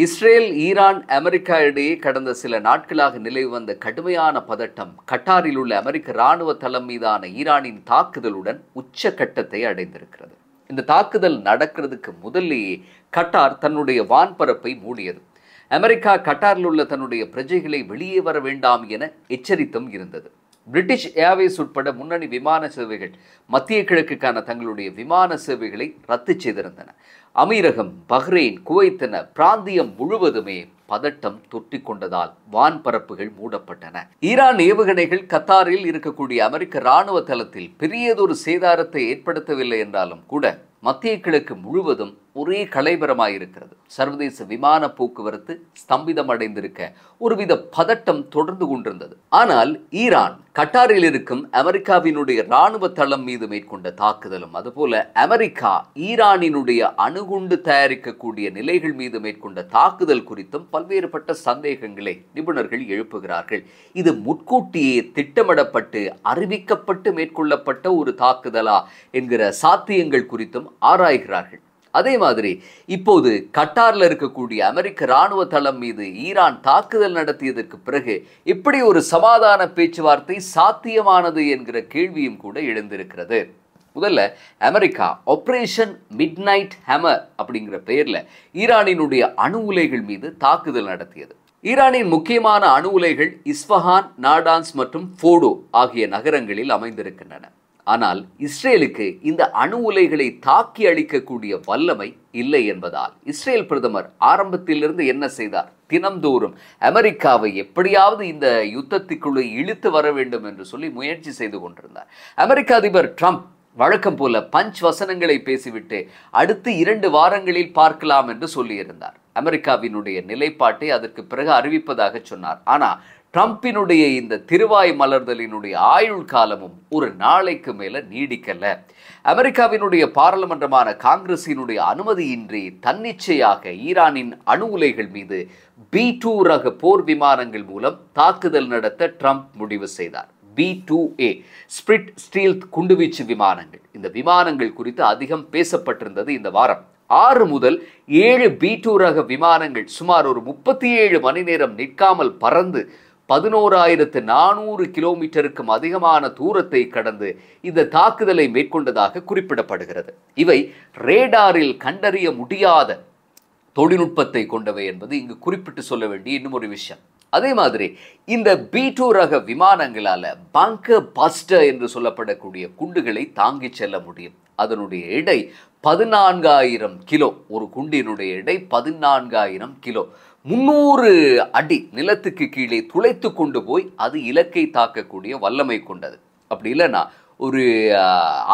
Israel, Iran, America இடையே கடந்த சில நாட்களாக நிலவி வந்த கடுமையான பதட்டம் கட்டாரில் உள்ள அமெரிக்க இராணுவ தளம் மீதான ஈரானின் தாக்குதலுடன் உச்சக்கட்டத்தை அடைந்திருக்கிறது. இந்த தாக்குதல் நடக்கிறதுக்கு முதல்லேயே கட்டார் தன்னுடைய வான்பரப்பை மூடியது. அமெரிக்கா கட்டாரில் உள்ள தன்னுடைய பிரஜைகளை வெளியே வர வேண்டாம் என எச்சரித்தும் இருந்தது. பிரிட்டிஷ் ஏர்வேஸ் உட்பட முன்னணி விமான சேவைகள் மத்திய கிழக்குக்கான தங்களுடைய விமான சேவைகளை ரத்து செய்திருந்தன. அமீரகம், பஹ்ரைன், குவைத் என பிராந்தியம் முழுவதுமே பதட்டம் தொற்றிக் கொண்டதால் வான்பரப்புகள் மூடப்பட்டன. ஈரான் ஏவுகணைகள் கத்தாரில் இருக்கக்கூடிய அமெரிக்க இராணுவ தளத்தில் பெரியதொரு சேதாரத்தை ஏற்படுத்தவில்லை என்றாலும் கூட மத்திய கிழக்கு முழுவதும் ஒரே கலைபரமாயிருக்கிறது. சர்வதேச விமான போக்குவரத்து ஸ்தம்பிதம் அடைந்திருக்க ஒருவித பதட்டம் தொடர்ந்து கொண்டிருந்தது. ஆனால் ஈரான் கட்டாரில் இருக்கும் அமெரிக்காவினுடைய இராணுவ தளம் மீது மேற்கொண்ட தாக்குதலும், அதுபோல அமெரிக்கா ஈரானினுடைய அணுகுண்டு தயாரிக்கக்கூடிய நிலைகள் மீது மேற்கொண்ட தாக்குதல் குறித்தும் பல்வேறுபட்ட சந்தேகங்களை நிபுணர்கள் எழுப்புகிறார்கள். இது முன்கூட்டியே திட்டமிடப்பட்டு அறிவிக்கப்பட்டு மேற்கொள்ளப்பட்ட ஒரு தாக்குதலா என்கிற சாத்தியங்கள் குறித்தும் ஆராய்கிறார்கள். அதே மாதிரி இப்போது கட்டாரில் இருக்கக்கூடிய அமெரிக்க இராணுவ தளம் மீது ஈரான் தாக்குதல் நடத்தியதற்கு பிறகு இப்படி ஒரு சமாதான பேச்சுவார்த்தை சாத்தியமானது என்கிற கேள்வியும் கூட எழுந்திருக்கிறது. முதல்ல America operation mid night hammer அப்படிங்கிற பெயர்ல ஈரானினுடைய அணு உலைகள் மீது தாக்குதல் நடத்தியது. ஈரானின் முக்கியமான அணு உலைகள் இஸ்ஃபஹான், நாடான்ஸ் மற்றும் ஃபோடோ ஆகிய நகரங்களில் அமைந்திருக்கின்றன. ஆனால் இஸ்ரேலுக்கு இந்த அணு உலைகளை தாக்கி அழிக்கக்கூடிய வல்லமை இல்லை என்பதால் இஸ்ரேல் பிரதமர் ஆரம்பத்திலிருந்து என்ன செய்தார்? தினம்தோறும் அமெரிக்காவை எப்படியாவது இந்த யுத்தத்துக்குள்ளே இழுத்து வர வேண்டும் என்று சொல்லி முயற்சி செய்து கொண்டிருந்தார். அமெரிக்க அதிபர் ட்ரம்ப் வழக்கம் போல பஞ்ச் வசனங்களை பேசிவிட்டு அடுத்து 2 வாரங்களில் பார்க்கலாம் என்று சொல்லியிருந்தார். அமெரிக்காவினுடைய நிலைப்பாட்டை அதற்கு பிறகு அறிவிப்பதாக சொன்னார். ஆனால் ட்ரம்பினுடைய இந்த திருவாய் மலர்தலினுடைய ஆயுள் காலமும் ஒரு நாளைக்கு மேல நீடிக்கல. அமெரிக்காவினுடைய பாராளுமன்றமான காங்கிரசினுடைய அனுமதியின்றி தன்னிச்சையாக ஈரானின் அணு உலைகள் மீது B-2 ரக போர் விமானங்கள் மூலம் தாக்குதல் நடத்த ட்ரம்ப் முடிவு செய்தார். B-2A ஸ்பிரிட் ஸ்டீல்த் குண்டுவீச்சு விமானங்கள். இந்த விமானங்கள் குறித்து அதிகம் பேசப்பட்டிருந்தது. இந்த வாரம் 6 முதல் 7 B-2 ரக விமானங்கள் சுமார் ஒரு 37 மணி நேரம் நிற்காமல் பறந்து 11,400 கிலோமீட்டருக்கும் அதிகமான தூரத்தை கடந்து இந்த தாக்குதலை மேற்கொண்டதாக குறிப்பிடப்படுகிறது. இவை ரேடாரில் கண்டறிய முடியாத தொழில்நுட்பத்தை கொண்டவை என்பது இங்கு குறிப்பிட்டு சொல்ல வேண்டிய இன்னும் ஒரு விஷயம். அதே மாதிரி இந்த B-2 ரக விமானங்களால பங்கர் பஸ்டர் என்று சொல்லப்படக்கூடிய குண்டுகளை தாங்கி செல்ல முடியும். அதனுடைய எடை 14,000 கிலோ. ஒரு குண்டினுடைய எடை 14,000 கிலோ. 300 அடி நிலத்துக்கு கீழே துளைத்து கொண்டு போய் அது இலக்கை தாக்கக்கூடிய வல்லமை கொண்டது. அப்படி இல்லைன்னா ஒரு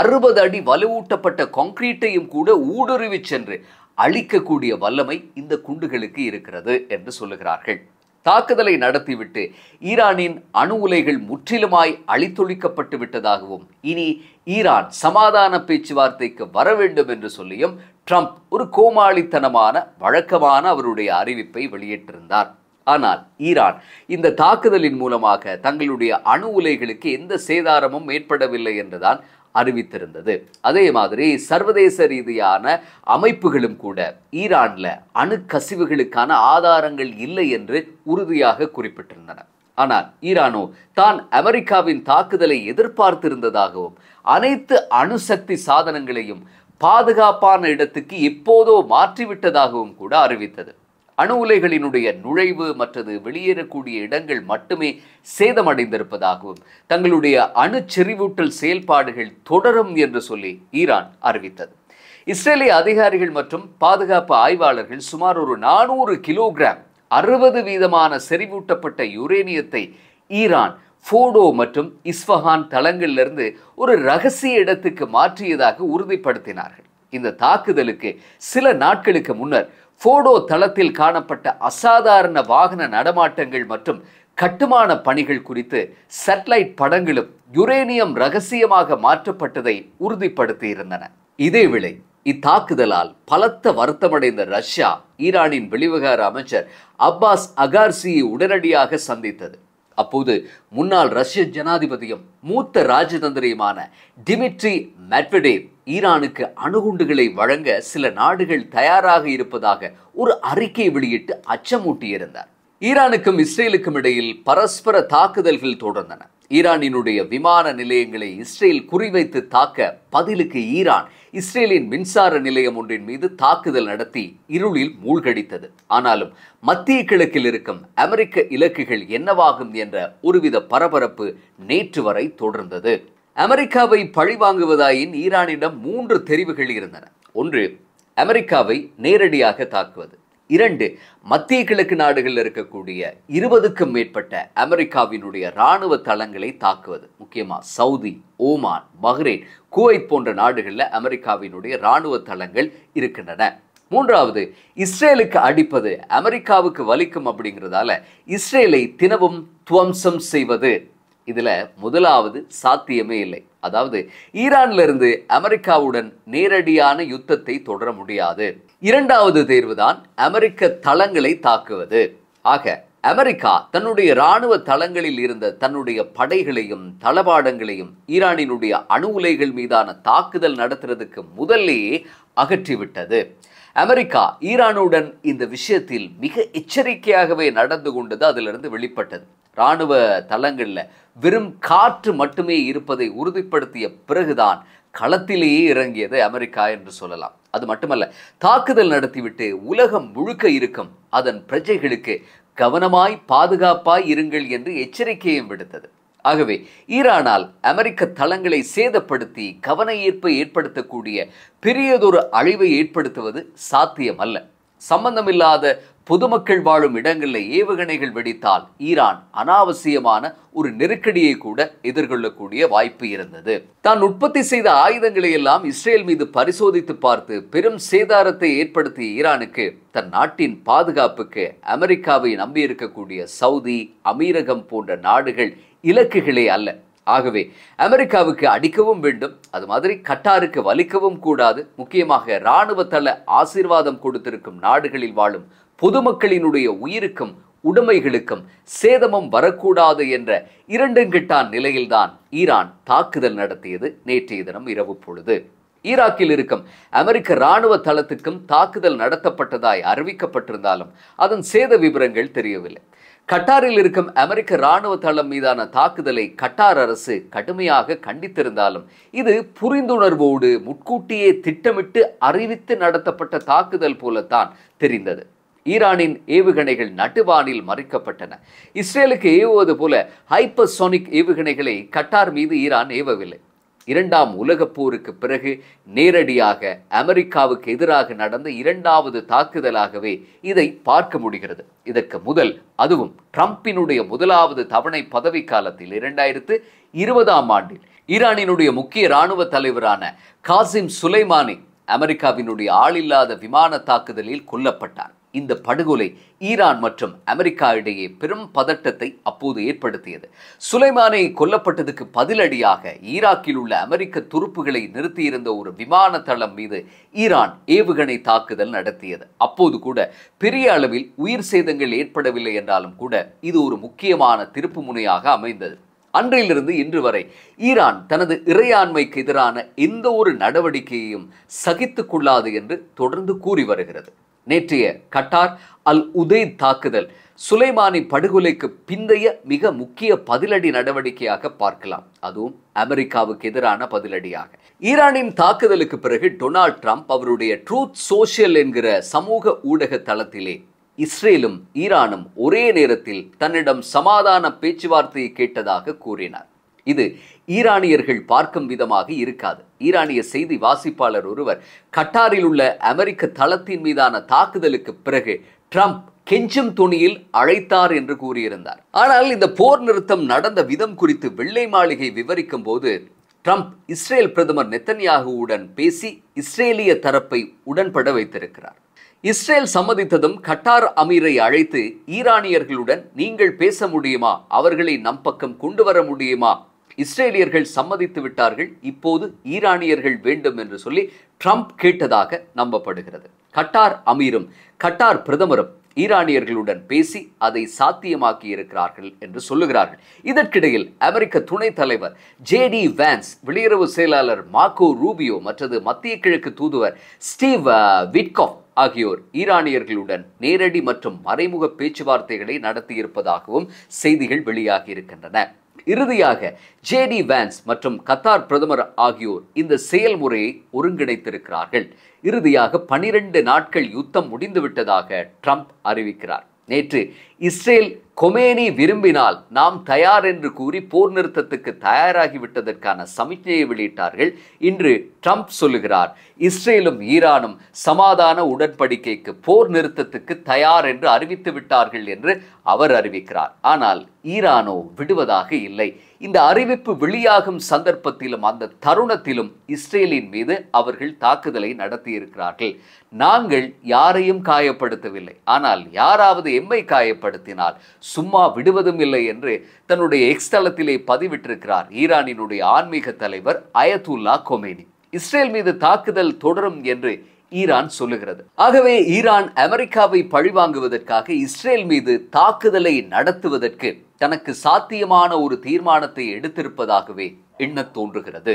60 அடி வலுவூட்டப்பட்ட கான்கிரீட்டையும் கூட ஊடுருவி சென்று அழிக்கக்கூடிய வல்லமை இந்த குண்டுகளுக்கு இருக்கிறது என்று சொல்லுகிறார்கள். தாக்குதலை நடத்திவிட்டு ஈரானின் அணு உலைகள் முற்றிலுமாய் அழித்தொழிக்கப்பட்டு விட்டதாகவும் இனி ஈரான் சமாதான பேச்சுவார்த்தைக்கு வர வேண்டும் என்று சொல்லியும் ட்ரம்ப் ஒரு கோமாளித்தனமான வழக்கமான அவருடைய அறிவிப்பை வெளியிட்டிருந்தார். ஆனால் ஈரான் இந்த தாக்குதலின் மூலமாக தங்களுடைய அணு உலைகளுக்கு எந்த சேதாரமும் ஏற்படவில்லை என்றுதான் அறிவித்திருந்தது. அதே மாதிரி சர்வதேச ரீதியான அமைப்புகளும் கூட ஈரான்ல அணு கசிவுகளுக்கான ஆதாரங்கள் இல்லை என்று உறுதியாக குறிப்பிட்டிருந்தன. ஆனால் ஈரானோ தான் அமெரிக்காவின் தாக்குதலை எதிர்பார்த்திருந்ததாகவும் அனைத்து அணுசக்தி சாதனங்களையும் பாதுகாப்பான இடத்துக்கு எப்போதோ மாற்றிவிட்டதாகவும் கூட அறிவித்தது. அணு உலைகளினுடைய நுழைவு மற்றது வெளியேறக்கூடிய இடங்கள் மட்டுமே சேதமடைந்திருப்பதாகவும் தங்களுடைய அணு செறிவூட்டல் செயல்பாடுகள் தொடரும் என்று சொல்லி ஈரான் அறிவித்தது. இஸ்ரேலிய அதிகாரிகள் மற்றும் பாதுகாப்பு ஆய்வாளர்கள் சுமார் ஒரு 400 கிலோகிராம் 60% செறிவூட்டப்பட்ட யுரேனியத்தை ஈரான் ஃபோடோ மற்றும் இஸ்ஃபஹான் தளங்களிலிருந்து ஒரு ரகசிய இடத்துக்கு மாற்றியதாக உறுதிப்படுத்தினார்கள். இந்த தாக்குதலுக்கு சில நாட்களுக்கு முன்னர் ஃபோடோ தளத்தில் காணப்பட்ட அசாதாரண வாகன நடமாட்டங்கள் மற்றும் கட்டுமான பணிகள் குறித்து சேட்டலைட் படங்களும் யுரேனியம் ரகசியமாக மாற்றப்பட்டதை உறுதிப்படுத்தி இருந்தன. இதேவேளை இத்தாக்குதலால் பலத்த வருத்தமடைந்த ரஷ்யா ஈரானின் வெளிவிவகார அமைச்சர் அப்பாஸ் அகார்சியை உடனடியாக சந்தித்தது. அப்போது முன்னாள் ரஷ்ய ஜனாதிபதியும் மூத்த ராஜதந்திரியுமான டிமிட்ரி மெட்வெடேவ் ஈரானுக்கு அணுகுண்டுகளை வழங்க சில நாடுகள் தயாராக இருப்பதாக ஒரு அறிக்கை வெளியிட்டு அச்சமூட்டியிருந்தார். ஈரானுக்கும் இஸ்ரேலுக்கும் இடையில் பரஸ்பர தாக்குதல்கள் தொடர்ந்தன. ஈரானினுடைய விமான நிலையங்களை இஸ்ரேல் குறிவைத்து தாக்க பதிலுக்கு ஈரான் இஸ்ரேலின் மின்சார நிலையம் ஒன்றின் மீது தாக்குதல் நடத்தி இருளில் மூழ்கடித்தது. ஆனாலும் மத்திய கிழக்கில் இருக்கும் அமெரிக்க இலக்குகள் என்னவாகும் என்ற ஒருவித பரபரப்பு நேற்று வரை தொடர்ந்தது. அமெரிக்காவை பழிவாங்குவதாயின் ஈரானிடம் 3 தெரிவுகள் இருந்தன. 1, அமெரிக்காவை நேரடியாக தாக்குவது. 2, மத்திய கிழக்கு நாடுகளில் இருக்கக்கூடிய 20க்கும் மேற்பட்ட அமெரிக்காவினுடைய இராணுவ தளங்களை தாக்குவது. முக்கியமாக சவுதி, ஓமான், பஹ்ரைன், குவைத் போன்ற நாடுகளில் அமெரிக்காவினுடைய இராணுவ தளங்கள் இருக்கின்றன. 3வது, இஸ்ரேலுக்கு அடிப்பது அமெரிக்காவுக்கு வலிக்கும் அப்படிங்கிறதால இஸ்ரேலை தினமும் துவம்சம் செய்வது. இதுல முதலாவது சாத்தியமே இல்லை. அதாவது ஈரான்ல இருந்து அமெரிக்காவுடன் நேரடியான யுத்தத்தை தொடர முடியாது. 2வது தேர்வுதான் அமெரிக்க தளங்களை தாக்குவது. ஆக அமெரிக்கா தன்னுடைய இராணுவ தளங்களில் இருந்த தன்னுடைய படைகளையும் தளபாடங்களையும் ஈரானினுடைய அணு உலைகள் மீதான தாக்குதல் நடத்துறதுக்கு முதல்லேயே அகற்றிவிட்டது. அமெரிக்கா ஈரானுடன் இந்த விஷயத்தில் மிக எச்சரிக்கையாகவே நடந்து கொண்டது அதிலிருந்து வெளிப்பட்டது. இராணுவ தளங்களில் வெறும் காற்று மட்டுமே இருப்பதை உறுதிப்படுத்திய பிறகுதான் களத்திலேயே இறங்கியது அமெரிக்கா என்று சொல்லலாம். அது மட்டுமல்ல, தாக்குதல் நடத்திவிட்டு உலகம் முழுக்க இருக்கும் அதன் பிரஜைகளுக்கு கவனமாய் பாதுகாப்பாய் இருங்கள் என்று எச்சரிக்கையும் விடுத்தது. ஆகவே ஈரானால் அமெரிக்க தளங்களை சேதப்படுத்தி கவன ஈர்ப்பை ஏற்படுத்தக்கூடிய பெரியதொரு அழிவை ஏற்படுத்துவது சாத்தியமல்ல. சம்பந்தமில்லாத பொதுமக்கள் வாழும் இடங்களில் ஏவுகணைகள் வெடித்தால் ஈரான் அனாவசியமான ஒரு நெருக்கடியை கூட எதிர்கொள்ளக்கூடிய வாய்ப்பு இருந்தது. தான் உற்பத்தி செய்த ஆயுதங்களை எல்லாம் இஸ்ரேல் மீது பரிசோதித்து பார்த்து பெரும் சேதாரத்தை ஏற்படுத்திய ஈரானுக்கு தன் நாட்டின் பாதுகாப்புக்கு அமெரிக்காவை நம்பியிருக்கக்கூடிய சவுதி, அமீரகம் போன்ற நாடுகள் இலக்குகளே அல்ல. ஆகவே அமெரிக்காவுக்கு அடிக்கவும் வேண்டும், அது மாதிரி கட்டாருக்கு வலிக்கவும் கூடாது. முக்கியமாக இராணுவ தள ஆசீர்வாதம் கொடுத்திருக்கும் நாடுகளில் வாழும் பொதுமக்களினுடைய உயிருக்கும் உடைமைகளுக்கும் சேதமும் வரக்கூடாது என்ற இரண்டுங்கெட்டான் நிலையில்தான் ஈரான் தாக்குதல் நடத்தியது நேற்றைய தினம் இரவு பொழுது. ஈராக்கில் இருக்கும் அமெரிக்க இராணுவ தளத்துக்கும் தாக்குதல் நடத்தப்பட்டதாய் அறிவிக்கப்பட்டிருந்தாலும் அதன் சேத விவரங்கள் தெரியவில்லை. கட்டாரில் இருக்கும் அமெரிக்க இராணுவ தளம் மீதான தாக்குதலை கட்டார் அரசு கடுமையாக கண்டித்திருந்தாலும் இது புரிந்துணர்வோடு முன்கூட்டியே திட்டமிட்டு அறிவித்து நடத்தப்பட்ட தாக்குதல் போலத்தான் தெரிந்தது. ஈரானின் ஏவுகணைகள் நடுவானில் மறைக்கப்பட்டன. இஸ்ரேலுக்கு ஏவுவது போல ஹைப்பர்சோனிக் ஏவுகணைகளை கட்டார் மீது ஈரான் ஏவவில்லை. 2ஆம் உலகப் போருக்கு பிறகு நேரடியாக அமெரிக்காவுக்கு எதிராக நடந்த 2வது தாக்குதலாகவே இதை பார்க்க முடிகிறது. இதற்கு முதல், அதுவும் ட்ரம்பினுடைய 1வது தவணை பதவி காலத்தில் 2020ஆம் ஆண்டில் ஈரானினுடைய முக்கிய இராணுவ தலைவரான காசிம் சுலைமானி அமெரிக்காவினுடைய ஆளில்லாத விமான தாக்குதலில் கொல்லப்பட்டார். இந்த படுகொலை ஈரான் மற்றும் அமெரிக்கா இடையே பெரும் பதட்டத்தை அப்போது ஏற்படுத்தியது. சுலைமானை கொல்லப்பட்டதுக்கு பதிலடியாக ஈராக்கில் உள்ள அமெரிக்க துருப்புகளை நிறுத்தியிருந்த ஒரு விமான தளம் மீது ஈரான் ஏவுகணை தாக்குதல் நடத்தியது. அப்போது கூட பெரிய அளவில் உயிர் சேதங்கள் ஏற்படவில்லை என்றாலும் கூட இது ஒரு முக்கியமான திருப்பு முனையாக அமைந்தது. அன்றிலிருந்து இன்று வரை ஈரான் தனது இறையாண்மைக்கு எதிரான எந்த ஒரு நடவடிக்கையையும் சகித்து கொள்ளாது என்று தொடர்ந்து கூறி வருகிறது. நேற்றைய கட்டார் அல் உதைத் தாக்குதல் சுலைமானி படுகொலைக்கு பிந்தைய மிக முக்கிய பதிலடி நடவடிக்கையாக பார்க்கலாம். அதுவும் அமெரிக்காவுக்கு எதிரான பதிலடியாக. ஈரானின் தாக்குதலுக்கு பிறகு டொனால்ட் ட்ரம்ப் அவருடைய ட்ரூத் சோஷியல் என்கிற சமூக ஊடக தளத்திலே இஸ்ரேலும் ஈரானும் ஒரே நேரத்தில் தன்னிடம் சமாதான பேச்சுவார்த்தையை கேட்டதாக கூறினார். இது ஈரானியர்கள் பார்க்கும் விதமாக இருக்காது. ஈரானிய செய்தி வாசிப்பாளர் ஒருவர் கட்டாரில் உள்ள அமெரிக்க தளத்தின் மீதான தாக்குதலுக்கு பிறகு ட்ரம்ப் கெஞ்சும் துணியில் அழைத்தார் என்று கூறியிருந்தார். ஆனால் இந்த போர் நிறுத்தம் நடந்த விதம் குறித்து வெள்ளை மாளிகை விவரிக்கும் போது ட்ரம்ப் இஸ்ரேல் பிரதமர் நெத்தன்யாகுவுடன் பேசி இஸ்ரேலிய தரப்பை உடன்பட வைத்திருக்கிறார். இஸ்ரேல் சம்மதித்ததும் கட்டார் அமீரை அழைத்து ஈரானியர்களுடன் நீங்கள் பேச முடியுமா, அவர்களை நம் பக்கம் கொண்டு வர முடியுமா, இஸ்ரேலியர்கள் சம்மதித்து விட்டார்கள், இப்போது ஈரானியர்கள் வேண்டும் என்று சொல்லி ட்ரம்ப் கேட்டதாக நம்பப்படுகிறது. கட்டார் அமீரும் கட்டார் பிரதமரும் ஈரானியர்களுடன் பேசி அதை சாத்தியமாக்கி இருக்கிறார்கள் என்று சொல்லுகிறார்கள். இதற்கிடையில் அமெரிக்க துணைத் தலைவர் ஜே.டி. வான்ஸ், வெளியுறவு செயலாளர் மார்க்கோ ரூபியோ மற்றது மத்திய கிழக்கு தூதுவர் ஸ்டீவ் விட்காஃப் ஆகியோர் ஈரானியர்களுடன் நேரடி மற்றும் மறைமுக பேச்சுவார்த்தைகளை நடத்தியிருப்பதாகவும் செய்திகள் வெளியாகி இருக்கின்றன. இறுதியாக ஜே.டி. வான்ஸ் மற்றும் கத்தார் பிரதமர் ஆகியோர் இந்த செயல்முறையை ஒருங்கிணைத்திருக்கிறார்கள். இறுதியாக 12 நாட்கள் யுத்தம் முடிந்துவிட்டதாக ட்ரம்ப் அறிவிக்கிறார். நேற்று இஸ்ரேல் கொமேனி விரும்பினால் நாம் தயார் என்று கூறி போர் நிறுத்தத்துக்கு தயாராகிவிட்டதற்கான சமிக்ஞையை வெளியிட்டார்கள். இன்று ட்ரம்ப் சொல்லுகிறார், இஸ்ரேலும் ஈரானும் சமாதான உடன்படிக்கைக்கு போர் நிறுத்தத்துக்கு தயார் என்று அறிவித்து விட்டார்கள் என்று அவர் அறிவிக்கிறார். ஆனால் ஈரானோ விடுவதாக இல்லை. இந்த அறிவிப்பு வெளியாகும் சந்தர்ப்பத்திலும் அந்த தருணத்திலும் இஸ்ரேலின் மீது அவர்கள் தாக்குதலை நடத்தியிருக்கிறார்கள். நாங்கள் யாரையும் காயப்படுத்தவில்லை, ஆனால் யாராவது எம்மை காயப்படுத்தினால் சும்மா விடுவதும் இல்லை என்று தன்னுடைய எக்ஸ் தளத்திலே பதிவிட்டிருக்கிறார் ஈரானினுடைய ஆன்மீக தலைவர் அயதுல்லா கொமேனி. இஸ்ரேல் மீது தாக்குதல் தொடரும் என்று ஈரான் சொல்லுகிறது. ஆகவே ஈரான் அமெரிக்காவை பழிவாங்குவதற்காக இஸ்ரேல் மீது தாக்குதலை நடத்துவதற்கு தனக்கு சாத்தியமான ஒரு தீர்மானத்தை எடுத்திருப்பதாகவே எண்ணத் தோன்றுகிறது.